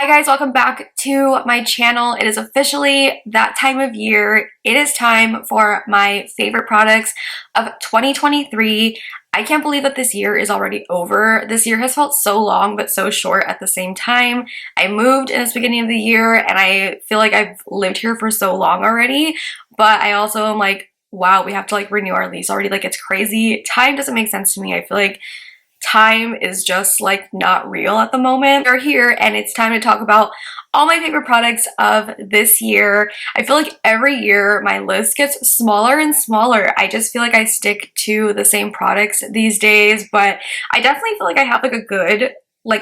guys, welcome back to my channel. It is officially that time of year. It is time for my favorite products of 2023. I can't believe that this year is already over. This year has felt so long but so short at the same time. I moved in the beginning of the year and I feel like I've lived here for so long already, but I also am like, wow, we have to like renew our lease already. Like, it's crazy. Time doesn't make sense to me. I feel like time is just like not real at the moment. We're here and it's time to talk about all my favorite products of this year. I feel like every year my list gets smaller and smaller. I just feel like I stick to the same products these days, but I definitely feel like I have like a good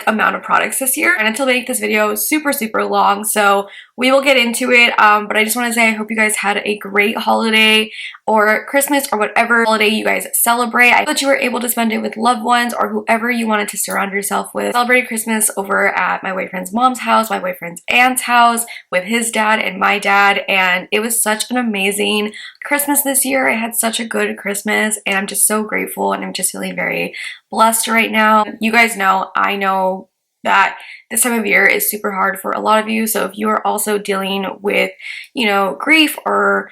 amount of products this year. And until I make this video super long, so we will get into it. But I just want to say I hope you guys had a great holiday or Christmas or whatever holiday you guys celebrate. I hope that you were able to spend it with loved ones or whoever you wanted to surround yourself with. I celebrated Christmas over at my boyfriend's mom's house, my boyfriend's aunt's house, with his dad and my dad, and it was such an amazing Christmas this year. I had such a good Christmas and I'm just so grateful and I'm just feeling very blessed right now. You guys know, I know that this time of year is super hard for a lot of you. So if you are also dealing with, grief or,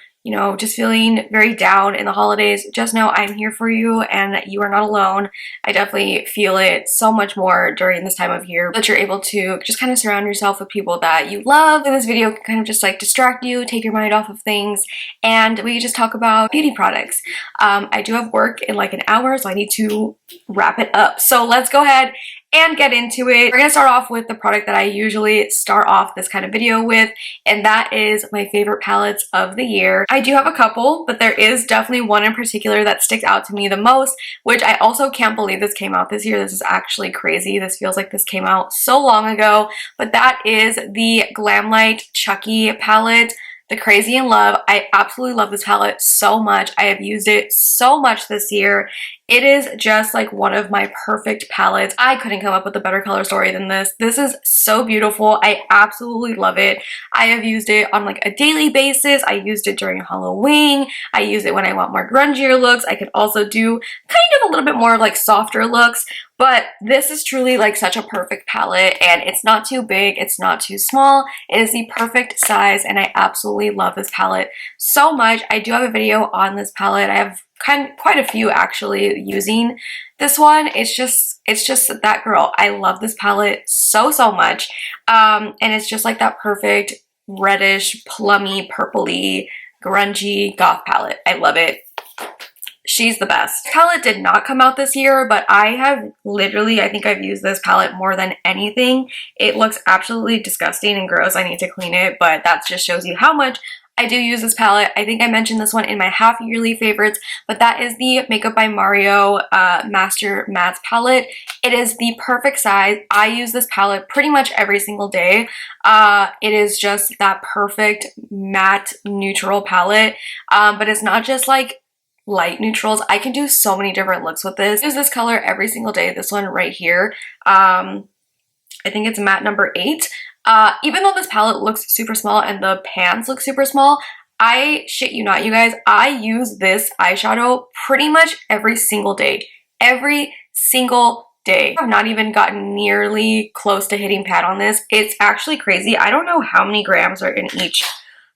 just feeling very down in the holidays, just know I'm here for you and you are not alone. I definitely feel it so much more during this time of year, that you're able to just kind of surround yourself with people that you love. And this video can kind of just like distract you, take your mind off of things, and we can just talk about beauty products. I do have work in like an hour, so I need to wrap it up. So let's go ahead and get into it. We're gonna start off with the product that I usually start off this kind of video with, and that is my favorite palettes of the year. I do have a couple, but there is definitely one in particular that sticks out to me the most, which I also can't believe this came out this year. This is actually crazy. This feels like this came out so long ago, but that is the Glamlite Chucky palette. The Crazy in Love. I absolutely love this palette so much. I have used it so much this year. It is just like one of my perfect palettes. I couldn't come up with a better color story than this. This is so beautiful. I absolutely love it. I have used it on like a daily basis. I used it during Halloween. I use it when I want more grungier looks. I could also do kind of a little bit more like softer looks. But this is truly like such a perfect palette, and it's not too big, it's not too small. It is the perfect size, and I absolutely love this palette so much. I do have a video on this palette. I have quite a few actually using this one. It's just that girl. I love this palette so much. And it's just like that perfect reddish, plummy, purpley, grungy goth palette. I love it. She's the best. This palette did not come out this year, but I have literally, I think I've used this palette more than anything. It looks absolutely disgusting and gross. I need to clean it, but that just shows you how much I do use this palette. I think I mentioned this one in my half yearly favorites, but that is the Makeup by Mario Master Mattes palette. It is the perfect size. I use this palette pretty much every single day. It is just that perfect matte neutral palette, but it's not just like light neutrals. I can do so many different looks with this. I use this color every single day. This one right here. I think it's matte number 8. Even though this palette looks super small and the pans look super small, I shit you not, you guys, I use this eyeshadow pretty much every single day. Every single day. I've not even gotten nearly close to hitting pan on this. It's actually crazy. I don't know how many grams are in each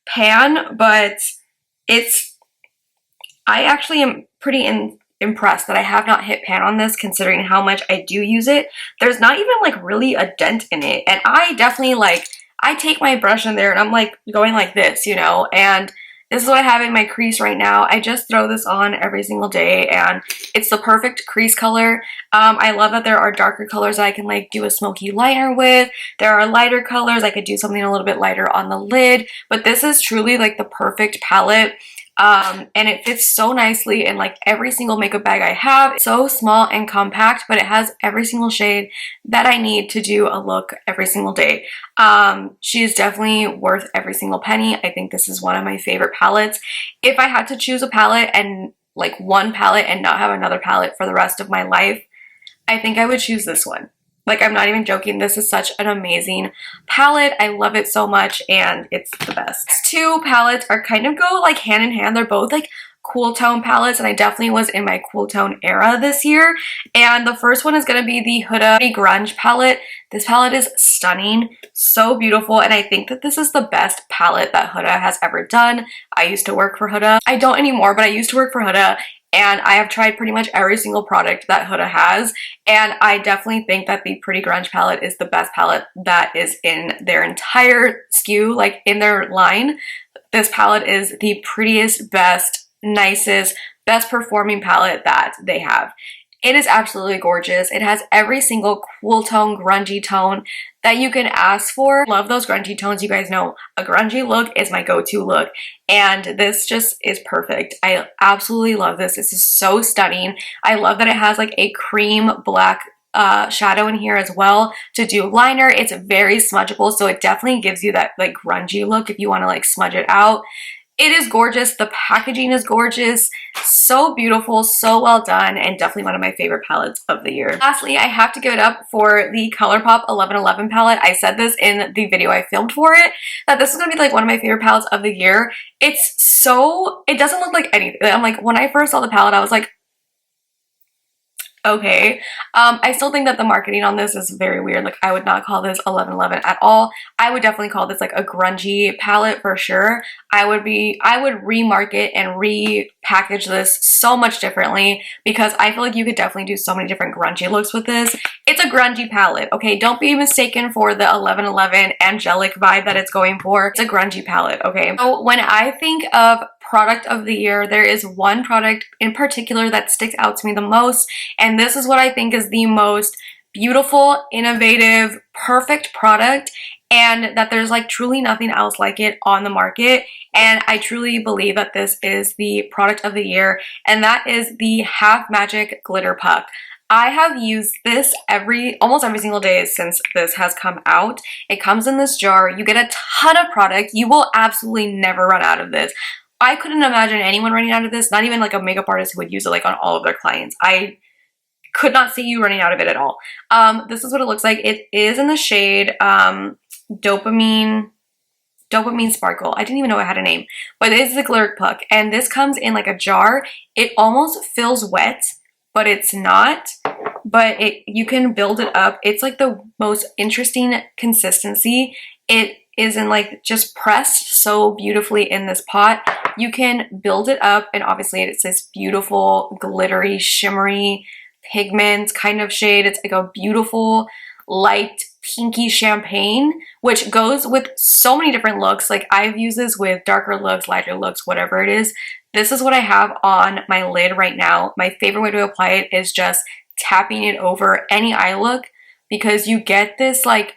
pan, but I actually am pretty impressed that I have not hit pan on this, considering how much I do use it. There's not even like really a dent in it, and I definitely I take my brush in there and I'm like going like this, and this is what I have in my crease right now. I just throw this on every single day and it's the perfect crease color. I love that there are darker colors that I can like do a smoky liner with. There are lighter colors. I could do something a little bit lighter on the lid, but this is truly like the perfect palette. And it fits so nicely in like every single makeup bag I have. It's so small and compact, but it has every single shade that I need to do a look every single day. She is definitely worth every single penny. I think this is one of my favorite palettes. If I had to choose a palette and like one palette and not have another palette for the rest of my life, I think I would choose this one. Like, I'm not even joking. This is such an amazing palette. I love it so much and it's the best. These two palettes are kind of go like hand in hand. They're both like cool tone palettes, and I definitely was in my cool tone era this year. And the first one is going to be the Huda Grunge palette. This palette is stunning, so beautiful, and I think that this is the best palette that Huda has ever done. I used to work for Huda. I don't anymore, but I used to work for Huda, and I have tried pretty much every single product that Huda has, and I definitely think that the Pretty Grunge palette is the best palette that is in their entire SKU, like in their line. This palette is the prettiest, best, nicest, best performing palette that they have. It is absolutely gorgeous. It has every single cool tone, grungy tone that you can ask for. Love those grungy tones. You guys know a grungy look is my go-to look, and this just is perfect. I absolutely love this. This is so stunning. I love that it has like a cream black shadow in here as well to do liner. It's very smudgeable, so it definitely gives you that like grungy look if you want to like smudge it out. It is gorgeous. The packaging is gorgeous. So beautiful, so well done, and definitely one of my favorite palettes of the year. Lastly, I have to give it up for the ColourPop 1111 palette. I said this in the video I filmed for it, that this is going to be like one of my favorite palettes of the year. It's so, it doesn't look like anything. I'm like, when I first saw the palette, I was like, okay. I still think that the marketing on this is very weird. Like, I would not call this 1111 at all. I would definitely call this like a grungy palette for sure. I would remarket and repackage this so much differently, because I feel like you could definitely do so many different grungy looks with this. It's a grungy palette, okay? Don't be mistaken for the 1111 angelic vibe that it's going for. It's a grungy palette, okay? So when I think of product of the year, there is one product in particular that sticks out to me the most, and this is what I think is the most beautiful, innovative, perfect product, and that there's like truly nothing else like it on the market. And I truly believe that this is the product of the year, and that is the Half Magic Glitter Puck. I have used this almost every single day since this has come out. It comes in this jar. You get a ton of product. You will absolutely never run out of this. I couldn't imagine anyone running out of this, not even like a makeup artist who would use it like on all of their clients. I could not see you running out of it at all. This is what it looks like. It is in the shade Dopamine Sparkle. I didn't even know it had a name, but it is the glitter puck, and this comes in like a jar. It almost feels wet, but it's not. But you can build it up. It's like the most interesting consistency. It is in like just pressed so beautifully in this pot. You can build it up, and obviously it's this beautiful glittery shimmery pigment kind of shade. It's like a beautiful light pinky champagne, which goes with so many different looks. Like, I've used this with darker looks, lighter looks, whatever it is. This is what I have on my lid right now. My favorite way to apply it is just tapping it over any eye look, because you get this like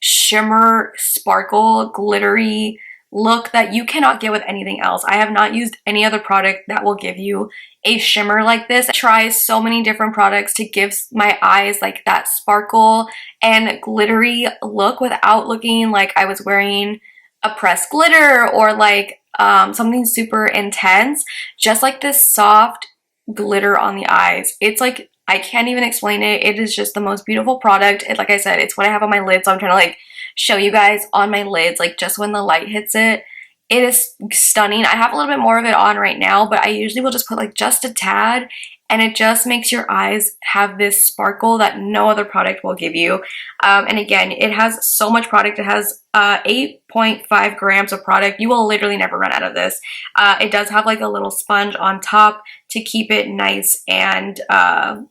shimmer, sparkle, glittery look that you cannot get with anything else. I have not used any other product that will give you a shimmer like this. I try so many different products to give my eyes like that sparkle and glittery look without looking like I was wearing a pressed glitter or like something super intense. Just like this soft glitter on the eyes. It's like, I can't even explain it. It is just the most beautiful product. And like I said, it's what I have on my lid, so I'm trying to like show you guys on my lids, like just when the light hits it. It is stunning. I have a little bit more of it on right now, but I usually will just put like just a tad, and it just makes your eyes have this sparkle that no other product will give you. And again, it has so much product. It has 8.5 grams of product. You will literally never run out of this. It does have like a little sponge on top to keep it nice and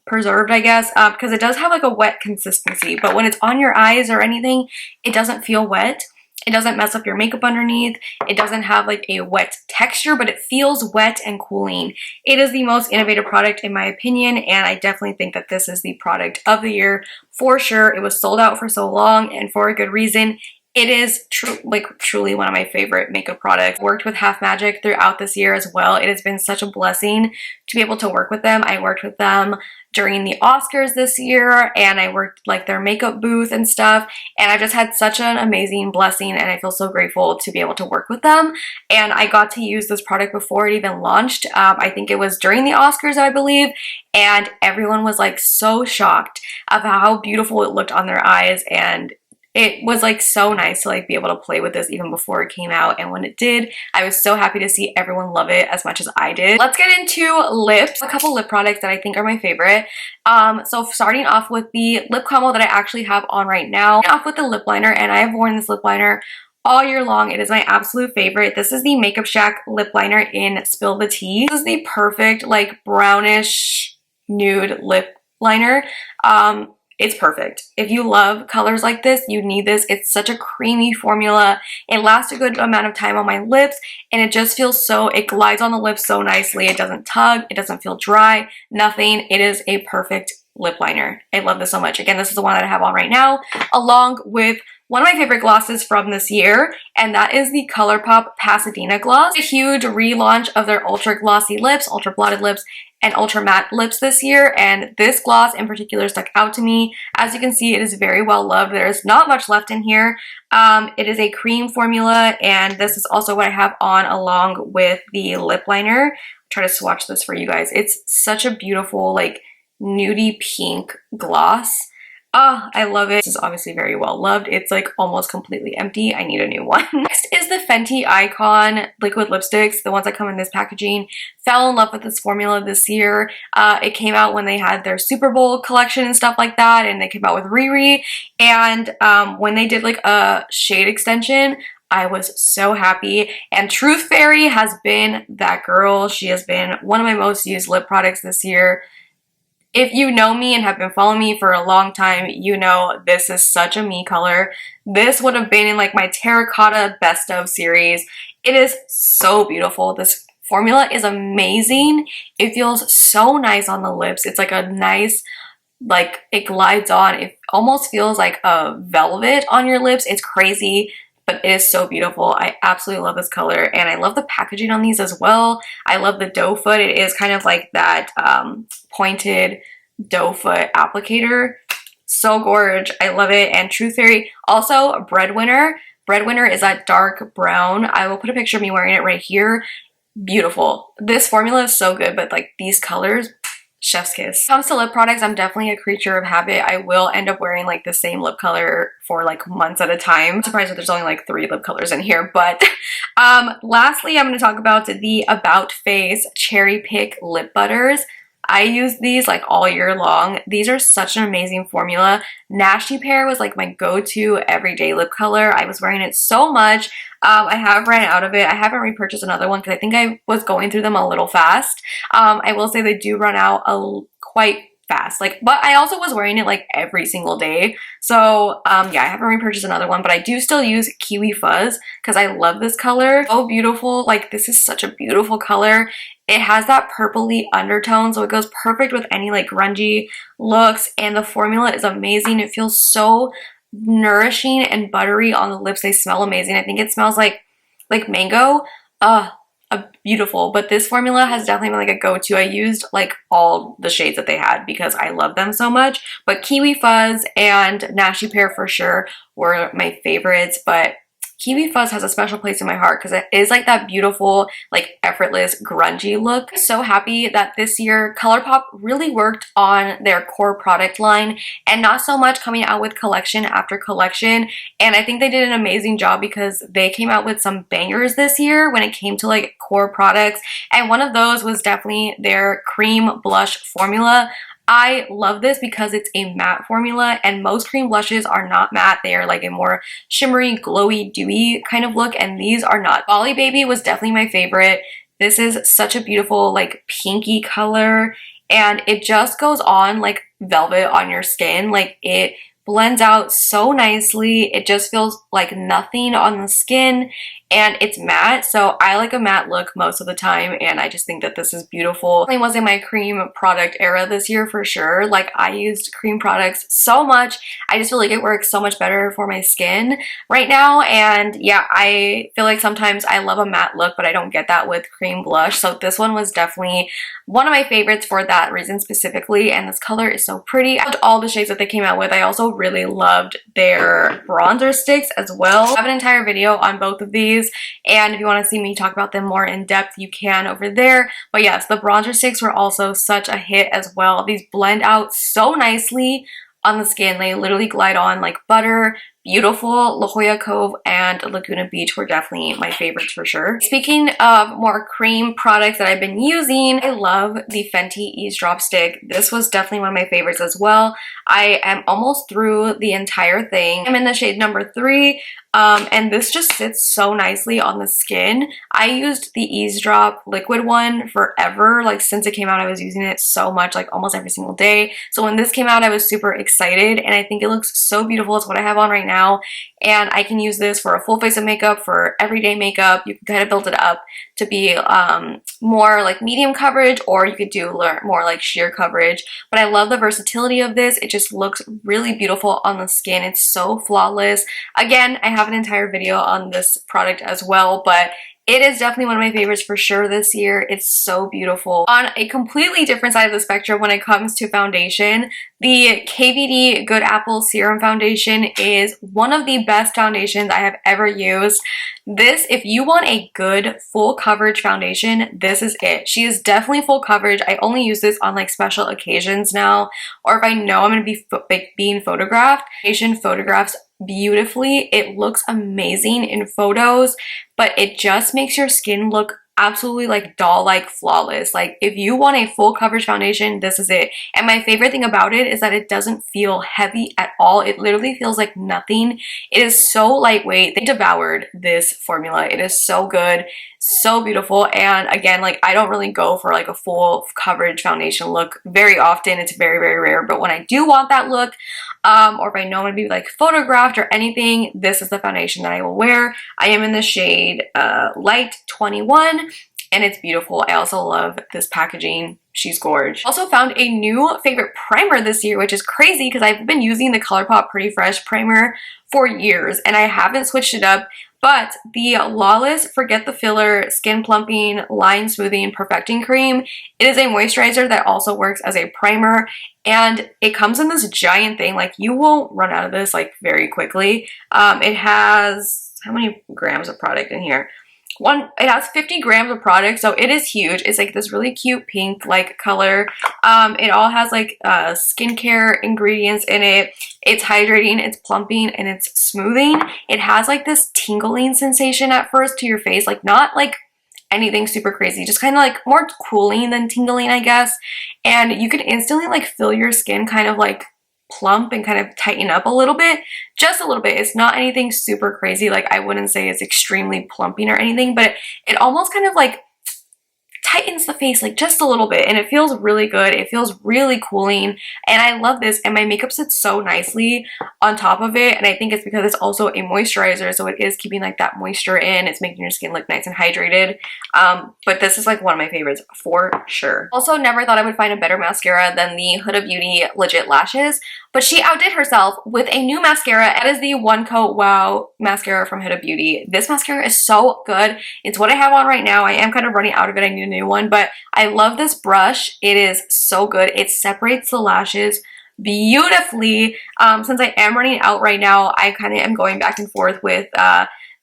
preserved, I guess, because it does have like a wet consistency, but when it's on your eyes or anything, it doesn't feel wet. It doesn't mess up your makeup underneath. It doesn't have like a wet texture, but it feels wet and cooling. It is the most innovative product in my opinion, and I definitely think that this is the product of the year for sure. It was sold out for so long, and for a good reason. It is truly one of my favorite makeup products. Worked with Half Magic throughout this year as well. It has been such a blessing to be able to work with them. I worked with them during the Oscars this year, and I worked like their makeup booth and stuff, and I just had such an amazing blessing, and I feel so grateful to be able to work with them. And I got to use this product before it even launched. I think it was during the Oscars, I believe, and everyone was like so shocked of how beautiful it looked on their eyes, and it was like so nice to like be able to play with this even before it came out, and when it did, I was so happy to see everyone love it as much as I did. Let's get into lips. A couple lip products that I think are my favorite. So starting off with the lip combo that I actually have on right now. Starting off with the lip liner, and I have worn this lip liner all year long. It is my absolute favorite. This is the Makeup Shack lip liner in Spill the Tea. This is the perfect like brownish nude lip liner. It's perfect. If you love colors like this, you need this. It's such a creamy formula. It lasts a good amount of time on my lips, and it just feels so, it glides on the lips so nicely. It doesn't tug, it doesn't feel dry, nothing. It is a perfect lip liner. I love this so much. Again, this is the one that I have on right now, along with one of my favorite glosses from this year, and that is the ColourPop Pasadena gloss. A huge relaunch of their ultra glossy lips, ultra blotted lips, and ultra matte lips this year, and this gloss in particular stuck out to me. As you can see, it is very well loved. There is not much left in here. It is a cream formula, and this is also what I have on along with the lip liner. I'll try to swatch this for you guys. It's such a beautiful like nudie pink gloss. Oh, I love it. This is obviously very well loved. It's like almost completely empty. I need a new one. Next is the Fenty Icon liquid lipsticks, the ones that come in this packaging. Fell in love with this formula this year. It came out when they had their Super Bowl collection and stuff like that, and they came out with Riri. And when they did like a shade extension, I was so happy. And Truth Fairy has been that girl. She has been one of my most used lip products this year. If you know me and have been following me for a long time, you know this is such a me color. This would have been in like my terracotta best of series. It is so beautiful. This formula is amazing. It feels so nice on the lips. It's like a nice, like it glides on. It almost feels like a velvet on your lips. It's crazy, but it is so beautiful. I absolutely love this color, and I love the packaging on these as well. I love the doe foot. It is kind of like that pointed doe foot applicator. So gorge. I love it. And Truth Fairy, also Breadwinner. Breadwinner is that dark brown. I will put a picture of me wearing it right here. Beautiful. This formula is so good, but like these colors, chef's kiss. When it comes to lip products, I'm definitely a creature of habit. I will end up wearing like the same lip color for like months at a time. I'm surprised that there's only like 3 lip colors in here, but lastly, I'm going to talk about the About Face Cherry Pick Lip Butters. I use these like all year long. These are such an amazing formula. Nasty Pear was like my go-to everyday lip color. I was wearing it so much. I have ran out of it. I haven't repurchased another one because I think I was going through them a little fast. I will say they do run out quite fast. Like, but I also was wearing it like every single day. So yeah, I haven't repurchased another one, but I do still use Kiwi Fuzz because I love this color. So beautiful. Like, this is such a beautiful color. It has that purpley undertone, so it goes perfect with any like grungy looks, and the formula is amazing. It feels so nourishing and buttery on the lips. They smell amazing. I think it smells like mango. Beautiful. But this formula has definitely been like a go-to. I used like all the shades that they had because I love them so much. But Kiwi Fuzz and Nasty Pear for sure were my favorites. But Kiwi Fuzz has a special place in my heart because it is like that beautiful, like effortless, grungy look. I'm so happy that this year ColourPop really worked on their core product line and not so much coming out with collection after collection. And I think they did an amazing job because they came out with some bangers this year when it came to like core products. And one of those was definitely their cream blush formula. I love this because it's a matte formula, and most cream blushes are not matte. They are like a more shimmery, glowy, dewy kind of look, and these are not. Bali Baby was definitely my favorite. This is such a beautiful like pinky color, and it just goes on like velvet on your skin. Like, it blends out so nicely. It just feels like nothing on the skin, and it's matte, so I like a matte look most of the time, and I just think that this is beautiful. It was in my cream product era this year for sure. Like, I used cream products so much. I just feel like it works so much better for my skin right now, and yeah, I feel like sometimes I love a matte look, but I don't get that with cream blush, so this one was definitely one of my favorites for that reason specifically, and this color is so pretty. I loved all the shades that they came out with. I also really loved their bronzer sticks as well. I have an entire video on both of these, and if you want to see me talk about them more in depth, you can over there. But yes, the bronzer sticks were also such a hit as well. These blend out so nicely on the skin. They literally glide on like butter. beautiful. La Jolla Cove and Laguna Beach were definitely my favorites for sure. Speaking of more cream products that I've been using, I love the Fenty Eavesdrop Stick. This was definitely one of my favorites as well. I am almost through the entire thing. I'm in the shade number 3. And this just sits so nicely on the skin. I used the Eavesdrop liquid one forever. Like since it came out, I was using it so much, like almost every single day. So when this came out, I was super excited and I think it looks so beautiful. It's what I have on right now. And I can use this for a full face of makeup, for everyday makeup. You can kind of build it up to be more like medium coverage, or you could do more like sheer coverage. But I love the versatility of this. It just looks really beautiful on the skin. It's so flawless. Again, I have an entire video on this product as well, but it is definitely one of my favorites for sure this year. It's so beautiful. On a completely different side of the spectrum when it comes to foundation, the KVD Good Apple Serum Foundation is one of the best foundations I have ever used. This, if you want a good full coverage foundation, this is it. She is definitely full coverage. I only use this on like special occasions now, or if I know I'm going to be being photographed. Foundation photographs beautifully. It looks amazing in photos, but it just makes your skin look absolutely like doll-like flawless. Like if you want a full coverage foundation, this is it. And my favorite thing about it is that it doesn't feel heavy at all. It literally feels like nothing. It is so lightweight. They devoured this formula. It is so good, so beautiful. And again, like I don't really go for like a full coverage foundation look very often. It's very, very rare. But when I do want that look, or if I know I'm gonna be like photographed or anything, this is the foundation that I will wear. I am in the shade Light 21 and it's beautiful. I also love this packaging. She's gorgeous. Also found a new favorite primer this year, which is crazy because I've been using the ColourPop Pretty Fresh primer for years and I haven't switched it up. But the Lawless Forget the Filler Skin Plumping Line Smoothing Perfecting Cream, it is a moisturizer that also works as a primer, and it comes in this giant thing. Like you won't run out of this like very quickly. It has, how many grams of product in here? It has 50 grams of product, so it is huge. It's like this really cute pink like color. It all has like skincare ingredients in it. It's hydrating, it's plumping, and it's smoothing. It has like this tingling sensation at first to your face, like not like anything super crazy, just kind of like more cooling than tingling, I guess. And you can instantly like feel your skin kind of like plump and kind of tighten up a little bit, just a little bit. It's not anything super crazy. Like I wouldn't say it's extremely plumping or anything, but it almost kind of like tightens the face like just a little bit, and it feels really good. It feels really cooling, and I love this, and my makeup sits so nicely on top of it. And I think it's because it's also a moisturizer, so it is keeping like that moisture in. It's making your skin look nice and hydrated. But this is like one of my favorites for sure. Also, never thought I would find a better mascara than the Huda Beauty Legit Lashes, but she outdid herself with a new mascara. That is the One Coat Wow mascara from Huda Beauty. This mascara is so good. It's what I have on right now. I am kind of running out of it. I need a new one, but I love this brush. It is so good. It separates the lashes beautifully. Since I am running out right now, I kind of am going back and forth with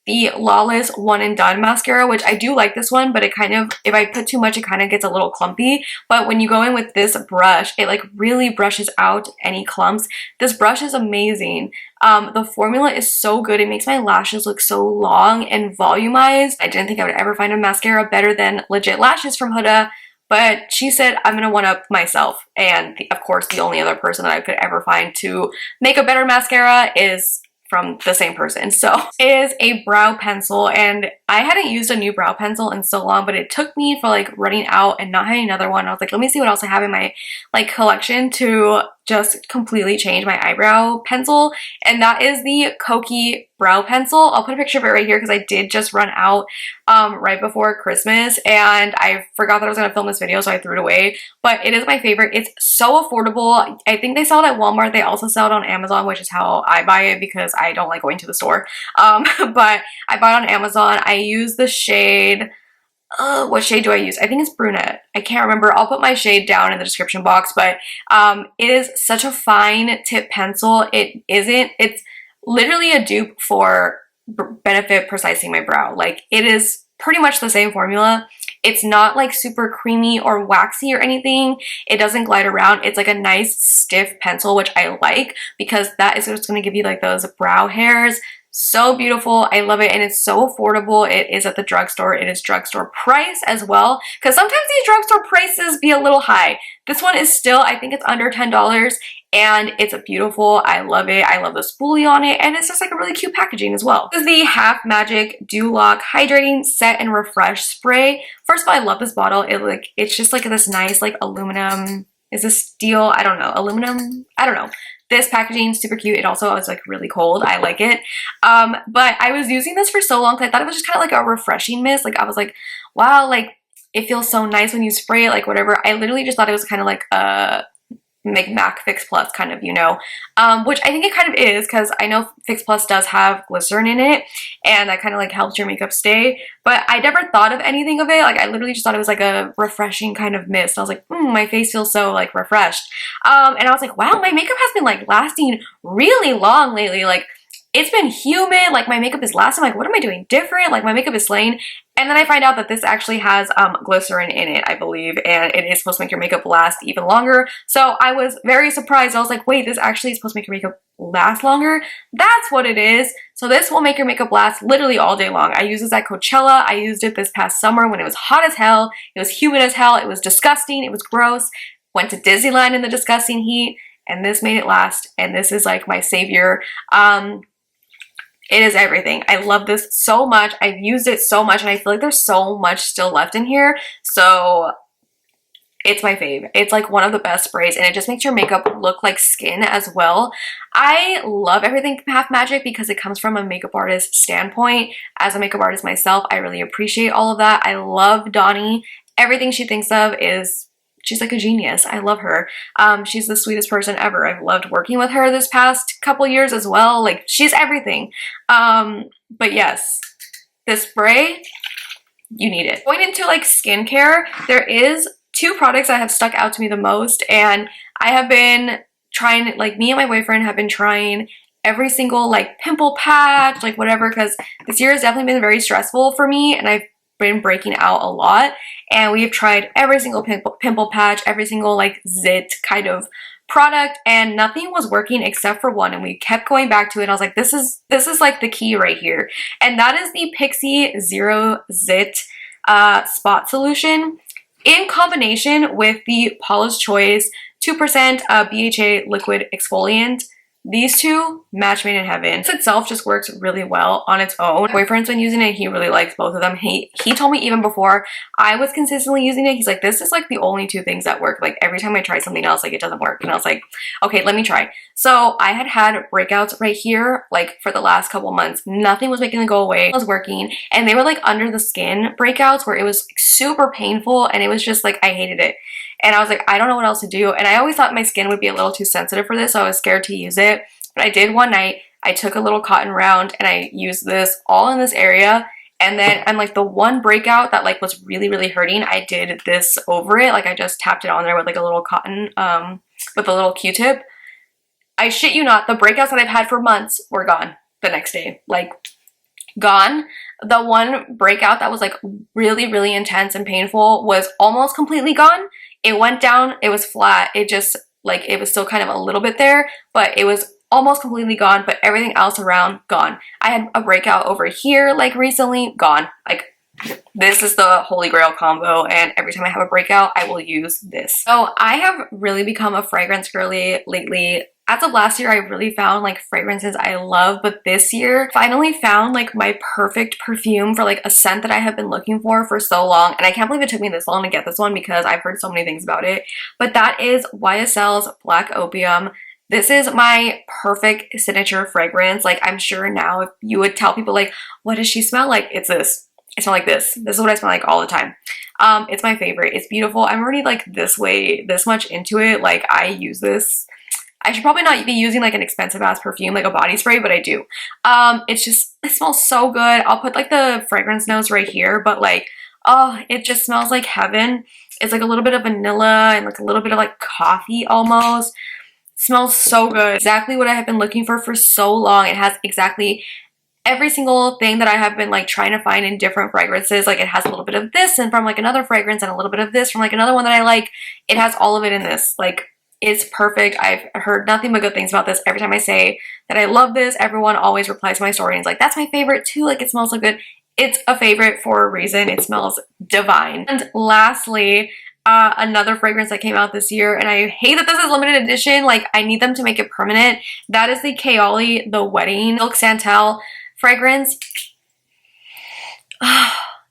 the Lawless One and Done mascara, which I do like this one, but it kind of, if I put too much, it kind of gets a little clumpy. But when you go in with this brush, it like really brushes out any clumps. This brush is amazing. The formula is so good. It makes my lashes look so long and volumized. I didn't think I would ever find a mascara better than Legit Lashes from Huda, but she said I'm gonna one-up myself. And of course, the only other person that I could ever find to make a better mascara is from the same person. So it is a brow pencil, and I hadn't used a new brow pencil in so long, but it took me for like running out and not having another one. I was like, let me see what else I have in my like collection to just completely change my eyebrow pencil, and that is the Koki brow pencil. I'll put a picture of it right here because I did just run out right before Christmas, and I forgot that I was going to film this video, so I threw it away. But it is my favorite. It's so affordable. I think they sell it at Walmart. They also sell it on Amazon, which is how I buy it because I don't like going to the store. But I bought it on Amazon. I use the shade, what shade do I use? I think it's brunette. I can't remember. I'll put my shade down in the description box, but it is such a fine tip pencil. It's literally a dupe for Benefit Precising My Brow. Like, it is pretty much the same formula. It's not like super creamy or waxy or anything. It doesn't glide around. It's like a nice stiff pencil, which I like because that is what's going to give you like those brow hairs. So beautiful. I love it, and it's so affordable. It is at the drugstore. It is drugstore price as well, because sometimes these drugstore prices be a little high. This one is still, I think it's under $10, and it's beautiful. I love it. I love the spoolie on it, and it's just like a really cute packaging as well. This is the Half Magic Dew Lock Hydrating Set and Refresh Spray. First of all, I love this bottle. It's just like this nice like aluminum. Is this steel? I don't know. Aluminum? I don't know. This packaging is super cute. It also is like really cold. I like it. But I was using this for so long because I thought it was just kind of like a refreshing mist. Like I was like, wow, like it feels so nice when you spray it, like whatever. I literally just thought it was kind of like a MAC Fix Plus kind of, you know, which I think it kind of is, because I know Fix Plus does have glycerin in it, and that kind of like helps your makeup stay, but I never thought of anything of it. Like I literally just thought it was like a refreshing kind of mist. I was like, my face feels so like refreshed. And I was like, wow, my makeup has been like lasting really long lately. Like it's been humid, like my makeup is lasting. Like what am I doing different? Like my makeup is slaying. And then I find out that this actually has glycerin in it, I believe, and it is supposed to make your makeup last even longer. So I was very surprised. I was like, wait, this actually is supposed to make your makeup last longer? That's what it is. So this will make your makeup last literally all day long. I used this at Coachella. I used it this past summer when it was hot as hell. It was humid as hell. It was disgusting. It was gross. Went to Disneyland in the disgusting heat, and this made it last. And this is like my savior. It is everything. I love this so much. I've used it so much, and I feel like there's so much still left in here. So it's my fave. It's like one of the best sprays, and it just makes your makeup look like skin as well. I love everything Half Magic because it comes from a makeup artist standpoint. As a makeup artist myself, I really appreciate all of that. I love Donnie. Everything she thinks of is, she's like a genius. I love her. She's the sweetest person ever. I've loved working with her this past couple years as well. Like she's everything. But yes, this spray, you need it. Going into like skincare, there is two products that have stuck out to me the most, and I have been trying, like me and my boyfriend have been trying every single like pimple patch, like whatever, because this year has definitely been very stressful for me, and I've been breaking out a lot, and we've tried every single pimple patch, every single like zit kind of product, and nothing was working except for one, and we kept going back to it, and I was like, this is like the key right here, and that is the Pixi Zero Zit spot solution in combination with the Paula's Choice 2% BHA liquid exfoliant. These two, match made in heaven. This itself just works really well on its own. My boyfriend's been using it. He really likes both of them. He told me even before I was consistently using it, he's like, this is like the only two things that work. Like every time I try something else, like it doesn't work. And I was like, okay, let me try. So I had breakouts right here, like for the last couple months. Nothing was making them go away. It was working. And they were like under the skin breakouts where it was super painful, and it was just like, I hated it. And I was like, I don't know what else to do. And I always thought my skin would be a little too sensitive for this, so I was scared to use it. But I did one night. I took a little cotton round and I used this all in this area. And then I'm like, the one breakout that like was really, really hurting, I did this over it. Like I just tapped it on there with like a little cotton, with a little Q-tip. I shit you not, the breakouts that I've had for months were gone the next day. Like gone. The one breakout that was like really, really intense and painful was almost completely gone. It went down, it was flat. It just like, it was still kind of a little bit there, but it was almost completely gone, but everything else around, gone. I had a breakout over here like recently, gone. Like this is the holy grail combo, and every time I have a breakout, I will use this. So I have really become a fragrance girly lately. As of last year, I really found like fragrances I love, but this year finally found like my perfect perfume for like a scent that I have been looking for so long. And I can't believe it took me this long to get this one because I've heard so many things about it. But that is YSL's Black Opium. This is my perfect signature fragrance. Like I'm sure now if you would tell people like, what does she smell like? It's this. I smell like this. This is what I smell like all the time. It's my favorite. It's beautiful. I'm already like this much into it. Like I use this. I should probably not be using like an expensive ass perfume like a body spray, but I do. It's just, it smells so good. I'll put like the fragrance notes right here, but like, oh, it just smells like heaven. It's like a little bit of vanilla and like a little bit of like coffee almost. It smells so good. Exactly what I have been looking for so long. It has exactly every single thing that I have been like trying to find in different fragrances. Like it has a little bit of this and from like another fragrance and a little bit of this from like another one that I like. It has all of it in this. Like it's perfect. I've heard nothing but good things about this. Every time I say that I love this, everyone always replies to my story and is like, that's my favorite too. Like it smells so good. It's a favorite for a reason. It smells divine. And lastly, another fragrance that came out this year, and I hate that this is limited edition. Like I need them to make it permanent. That is the KATRINA The Wedding Silk Santal fragrance.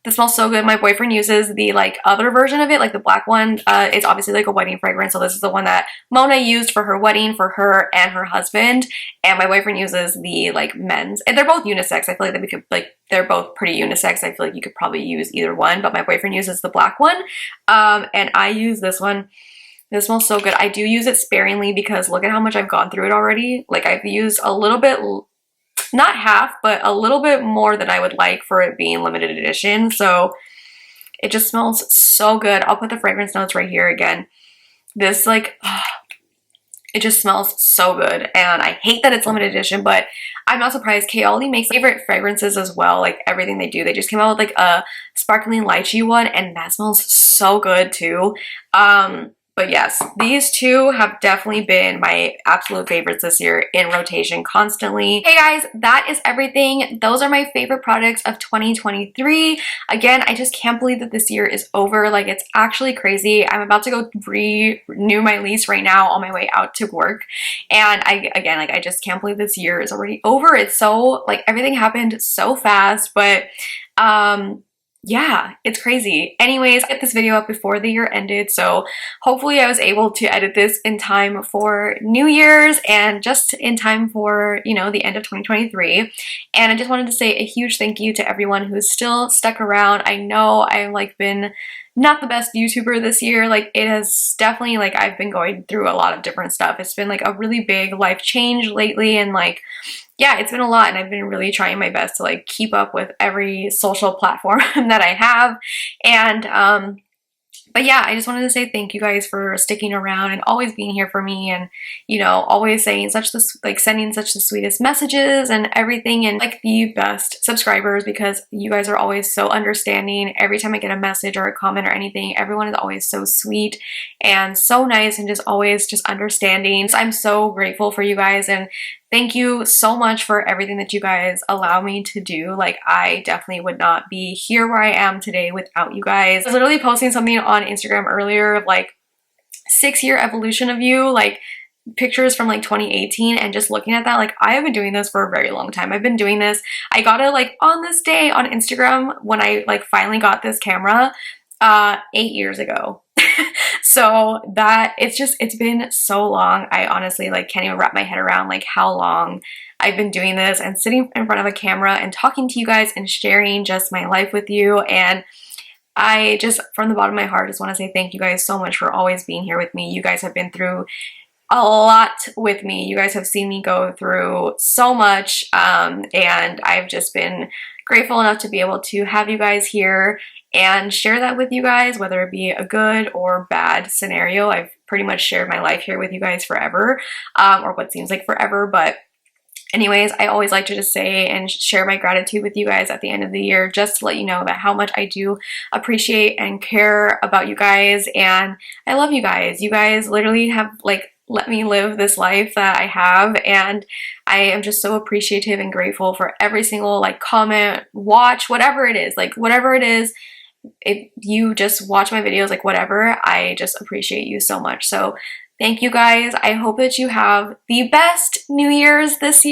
This smells so good. My boyfriend uses the like other version of it, like the black one. It's obviously like a wedding fragrance, so this is the one that Mona used for her wedding for her and her husband. And my boyfriend uses the like men's, and they're both unisex. I feel like that we could like they're both pretty unisex. I feel like you could probably use either one, but my boyfriend uses the black one, and I use this one. This smells so good. I do use it sparingly because look at how much I've gone through it already. Like I've used a little bit. Not half, but a little bit more than I would like for it being limited edition. So it just smells so good. I'll put the fragrance notes right here again. This like, it just smells so good. And I hate that it's limited edition, but I'm not surprised. KATRINA makes favorite fragrances as well. Like everything they do. They just came out with like a sparkling lychee one and that smells so good too. But yes, these two have definitely been my absolute favorites this year in rotation constantly. Hey guys, that is everything. Those are my favorite products of 2023. Again, I just can't believe that this year is over. Like it's actually crazy. I'm about to go renew my lease right now on my way out to work. And I just can't believe this year is already over. It's so like everything happened so fast, but yeah, it's crazy. Anyways, get this video up before the year ended, so hopefully I was able to edit this in time for New Year's and just in time for, you know, the end of 2023. And I just wanted to say a huge thank you to everyone who's still stuck around. I know I've like been not the best YouTuber this year. Like it has definitely like I've been going through a lot of different stuff. It's been like a really big life change lately and like yeah, it's been a lot and I've been really trying my best to like keep up with every social platform that I have. And but yeah, I just wanted to say thank you guys for sticking around and always being here for me and, you know, always saying sending such the sweetest messages and everything and like the best subscribers because you guys are always so understanding. Every time I get a message or a comment or anything, everyone is always so sweet and so nice and just always just understanding. So I'm so grateful for you guys and thank you so much for everything that you guys allow me to do. Like I definitely would not be here where I am today without you guys. I was literally posting something on Instagram earlier of like 6-year evolution of you, like pictures from like 2018 and just looking at that, like I have been doing this for a very long time. I've been doing this. I got it like on this day on Instagram when I like finally got this camera 8 years ago. So that it's been so long. I honestly like can't even wrap my head around like how long I've been doing this and sitting in front of a camera and talking to you guys and sharing just my life with you. And I just from the bottom of my heart just want to say thank you guys so much for always being here with me. You guys have been through a lot with me. You guys have seen me go through so much and I've just been grateful enough to be able to have you guys here and share that with you guys, whether it be a good or bad scenario. I've pretty much shared my life here with you guys forever, or what seems like forever, but anyways, I always like to just say and share my gratitude with you guys at the end of the year, just to let you know that how much I do appreciate and care about you guys, and I love you guys. You guys literally have like let me live this life that I have, and I am just so appreciative and grateful for every single like comment, watch, whatever it is, like whatever it is. If you just watch my videos, like whatever, I just appreciate you so much. So thank you guys. I hope that you have the best New Year's this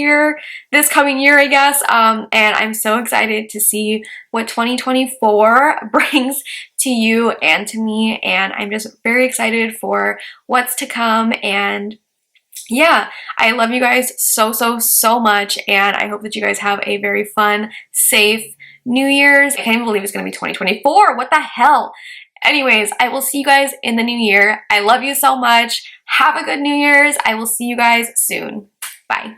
coming year, I guess. And I'm so excited to see what 2024 brings to you and to me. And I'm just very excited for what's to come. And yeah, I love you guys so much. And I hope that you guys have a very fun, safe New Year's. I can't even believe it's going to be 2024. What the hell? Anyways, I will see you guys in the new year. I love you so much. Have a good New Year's. I will see you guys soon. Bye.